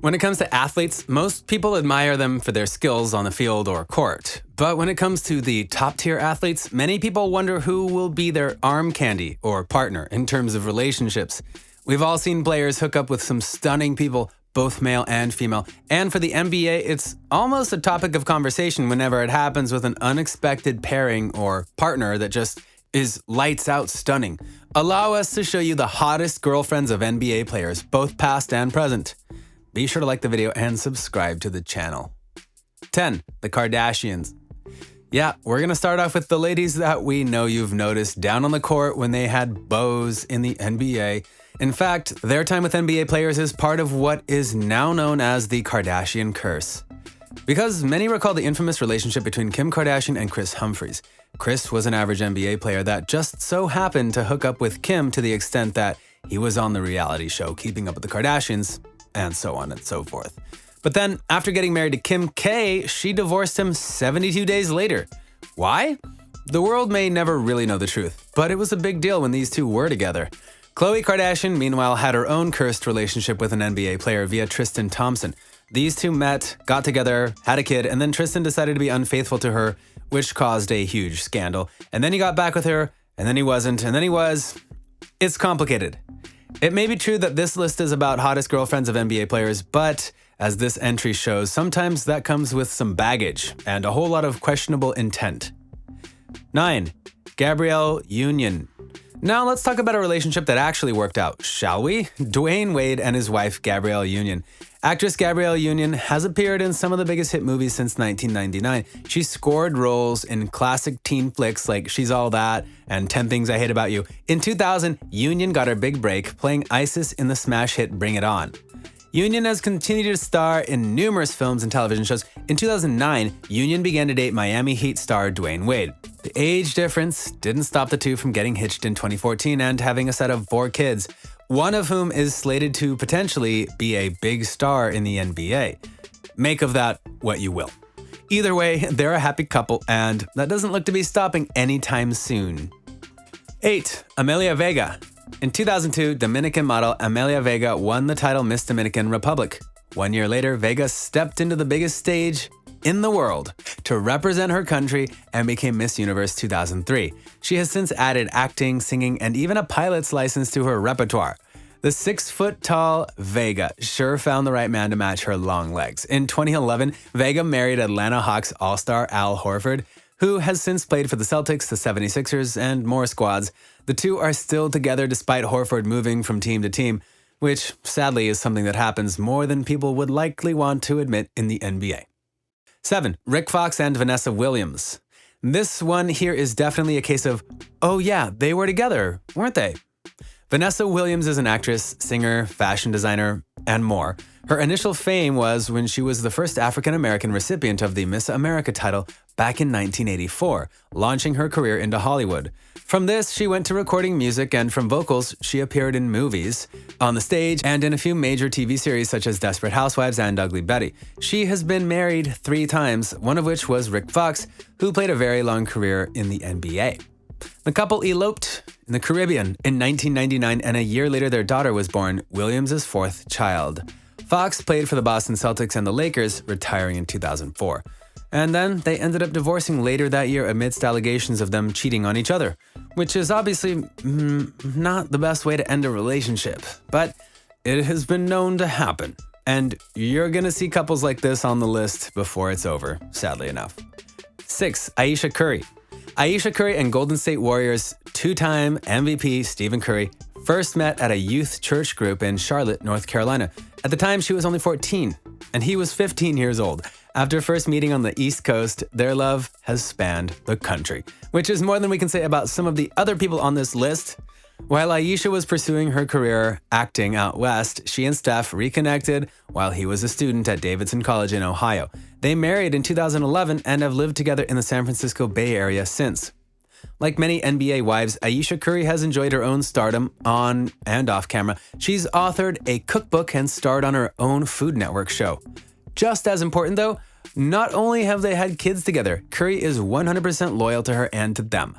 When it comes to athletes, most people admire them for their skills on the field or court. But when it comes to the top-tier athletes, many people wonder who will be their arm candy or partner in terms of relationships. We've all seen players hook up with some stunning people, both male and female. And for the NBA, it's almost a topic of conversation whenever it happens with an unexpected pairing or partner that just is lights out stunning. Allow us to show you the hottest girlfriends of NBA players, both past and present. Be sure to like the video and subscribe to the channel. 10. The Kardashians. Yeah, we're going to start off with the ladies that we know you've noticed down on the court when they had bows in the NBA. In fact, their time with NBA players is part of what is now known as the Kardashian curse. Because many recall the infamous relationship between Kim Kardashian and Kris Humphries. Kris was an average NBA player that just so happened to hook up with Kim to the extent that he was on the reality show Keeping Up with the Kardashians, and so on and so forth. But then, after getting married to Kim K, she divorced him 72 days later. Why? The world may never really know the truth, but it was a big deal when these two were together. Khloe Kardashian, meanwhile, had her own cursed relationship with an NBA player via Tristan Thompson. These two met, got together, had a kid, and then Tristan decided to be unfaithful to her, which caused a huge scandal. And then he got back with her, and then he wasn't, and then he was. It's complicated. It may be true that this list is about hottest girlfriends of NBA players, but as this entry shows, sometimes that comes with some baggage and a whole lot of questionable intent. 9. Gabrielle Union. Now let's talk about a relationship that actually worked out, shall we? Dwayne Wade and his wife, Gabrielle Union. Actress Gabrielle Union has appeared in some of the biggest hit movies since 1999. She scored roles in classic teen flicks like She's All That and 10 Things I Hate About You. In 2000, Union got her big break playing Isis in the smash hit Bring It On. Union has continued to star in numerous films and television shows. In 2009, Union began to date Miami Heat star Dwayne Wade. The age difference didn't stop the two from getting hitched in 2014 and having a set of 4 kids, one of whom is slated to potentially be a big star in the NBA. Make of that what you will. Either way, they're a happy couple, and that doesn't look to be stopping anytime soon. 8. Amelia Vega. In 2002, Dominican model Amelia Vega won the title Miss Dominican Republic. 1 year later, Vega stepped into the biggest stage in the world to represent her country and became Miss Universe 2003. She has since added acting, singing, and even a pilot's license to her repertoire. The 6-foot-tall Vega sure found the right man to match her long legs. In 2011, Vega married Atlanta Hawks all-star Al Horford, who has since played for the Celtics, the 76ers, and more squads. The two are still together despite Horford moving from team to team, which sadly is something that happens more than people would likely want to admit in the NBA. 7. Rick Fox and Vanessa Williams. This one here is definitely a case of, oh yeah, they were together, weren't they? Vanessa Williams is an actress, singer, fashion designer, and more. Her initial fame was when she was the first African-American recipient of the Miss America title back in 1984, launching her career into Hollywood. From this, she went to recording music, and from vocals, she appeared in movies, on the stage, and in a few major TV series such as Desperate Housewives and Ugly Betty. She has been married 3 times, one of which was Rick Fox, who played a very long career in the NBA. The couple eloped in the Caribbean in 1999, and a year later their daughter was born, Williams' 4th child. Fox played for the Boston Celtics and the Lakers, retiring in 2004. And then they ended up divorcing later that year amidst allegations of them cheating on each other, which is obviously not the best way to end a relationship, but it has been known to happen. And you're gonna see couples like this on the list before it's over, sadly enough. 6. Ayesha Curry. Ayesha Curry and Golden State Warriors 2-time MVP Stephen Curry first met at a youth church group in Charlotte, North Carolina. At the time, she was only 14, and he was 15 years old. After first meeting on the East Coast, their love has spanned the country, which is more than we can say about some of the other people on this list. While Ayesha was pursuing her career acting out west, she and Steph reconnected while he was a student at Davidson College in Ohio. They married in 2011 and have lived together in the San Francisco Bay Area since. Like many NBA wives, Ayesha Curry has enjoyed her own stardom on and off camera. She's authored a cookbook and starred on her own Food Network show. Just as important though, not only have they had kids together, Curry is 100% loyal to her and to them,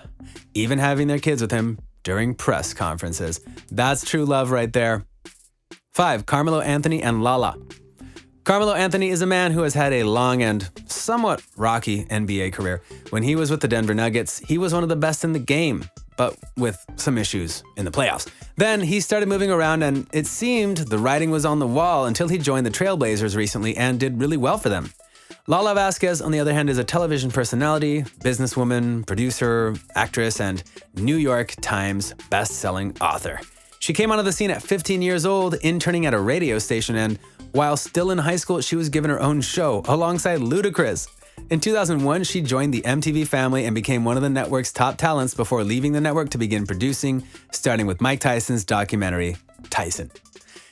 even having their kids with him during press conferences. That's true love right there. 5. Carmelo Anthony and Lala. Carmelo Anthony is a man who has had a long and somewhat rocky NBA career. When he was with the Denver Nuggets, he was one of the best in the game, but with some issues in the playoffs. Then he started moving around, and it seemed the writing was on the wall until he joined the Trailblazers recently and did really well for them. Lala Vasquez, on the other hand, is a television personality, businesswoman, producer, actress, and New York Times best-selling author. She came onto the scene at 15 years old, interning at a radio station, and while still in high school, she was given her own show alongside Ludacris. In 2001, she joined the MTV family and became one of the network's top talents before leaving the network to begin producing, starting with Mike Tyson's documentary, Tyson.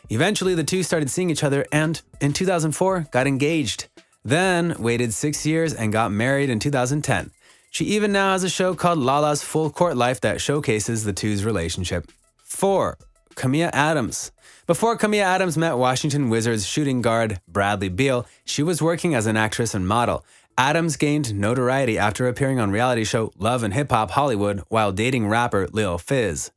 Eventually, the two started seeing each other and, in 2004, got engaged. Then, waited 6 years and got married in 2010. She even now has a show called Lala's Full Court Life that showcases the two's relationship. 4. Kamia Adams. Before Kamia Adams met Washington Wizards shooting guard Bradley Beal, she was working as an actress and model. Adams gained notoriety after appearing on reality show Love and Hip Hop Hollywood while dating rapper Lil Fizz.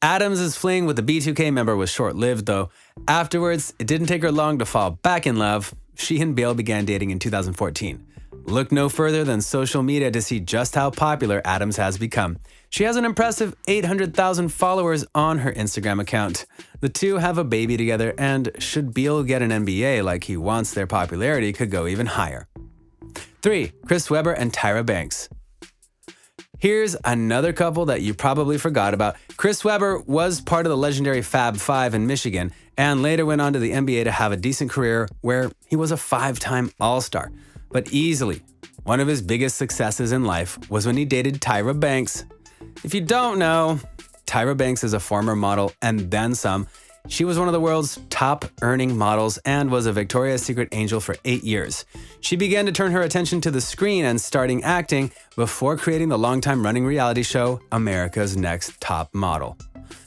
Adams' fling with the B2K member was short-lived, though. Afterwards, it didn't take her long to fall back in love. She and Beal began dating in 2014. Look no further than social media to see just how popular Adams has become. She has an impressive 800,000 followers on her Instagram account. The two have a baby together, and should Beal get an NBA like he wants, their popularity could go even higher. 3. Chris Webber and Tyra Banks. Here's another couple that you probably forgot about. Chris Webber was part of the legendary Fab Five in Michigan and later went on to the NBA to have a decent career where he was a 5-time All-Star. But easily, one of his biggest successes in life was when he dated Tyra Banks. If you don't know, Tyra Banks is a former model and then some. She was one of the world's top earning models and was a Victoria's Secret angel for 8 years. She began to turn her attention to the screen and starting acting before creating the longtime running reality show America's Next Top Model.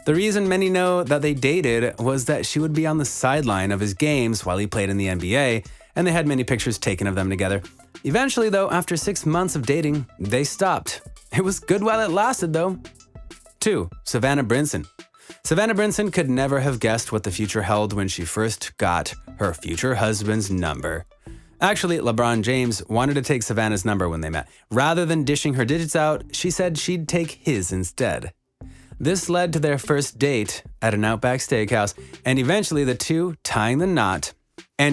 The reason many know that they dated was that she would be on the sideline of his games while he played in the NBA, and they had many pictures taken of them together. Eventually, though, after 6 months of dating, they stopped. It was good while it lasted, though. 2. Savannah Brinson. Savannah Brinson could never have guessed what the future held when she first got her future husband's number. Actually, LeBron James wanted to take Savannah's number when they met. Rather than dishing her digits out, she said she'd take his instead. This led to their first date at an Outback Steakhouse, and eventually to the two tying the knot in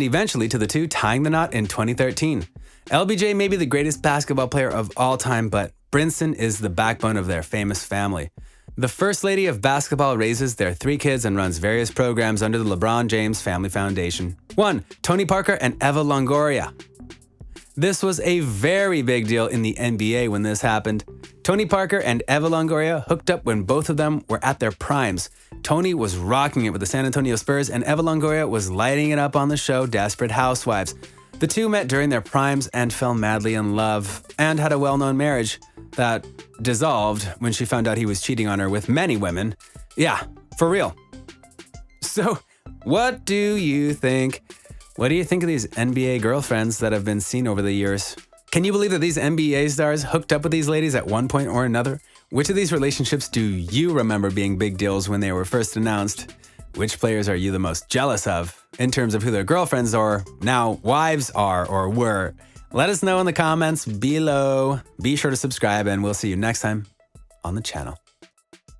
2013. LBJ may be the greatest basketball player of all time, but Brinson is the backbone of their famous family. The First Lady of Basketball raises their 3 kids and runs various programs under the LeBron James Family Foundation. 1. Tony Parker and Eva Longoria. This was a very big deal in the NBA when this happened. Tony Parker and Eva Longoria hooked up when both of them were at their primes. Tony was rocking it with the San Antonio Spurs, and Eva Longoria was lighting it up on the show Desperate Housewives. The two met during their primes and fell madly in love, and had a well-known marriage that dissolved when she found out he was cheating on her with many women. Yeah, for real. So, what do you think? What do you think of these NBA girlfriends that have been seen over the years? Can you believe that these NBA stars hooked up with these ladies at one point or another? Which of these relationships do you remember being big deals when they were first announced? Which players are you the most jealous of in terms of who their girlfriends or now wives are or were? Let us know in the comments below. Be sure to subscribe, and we'll see you next time on the channel.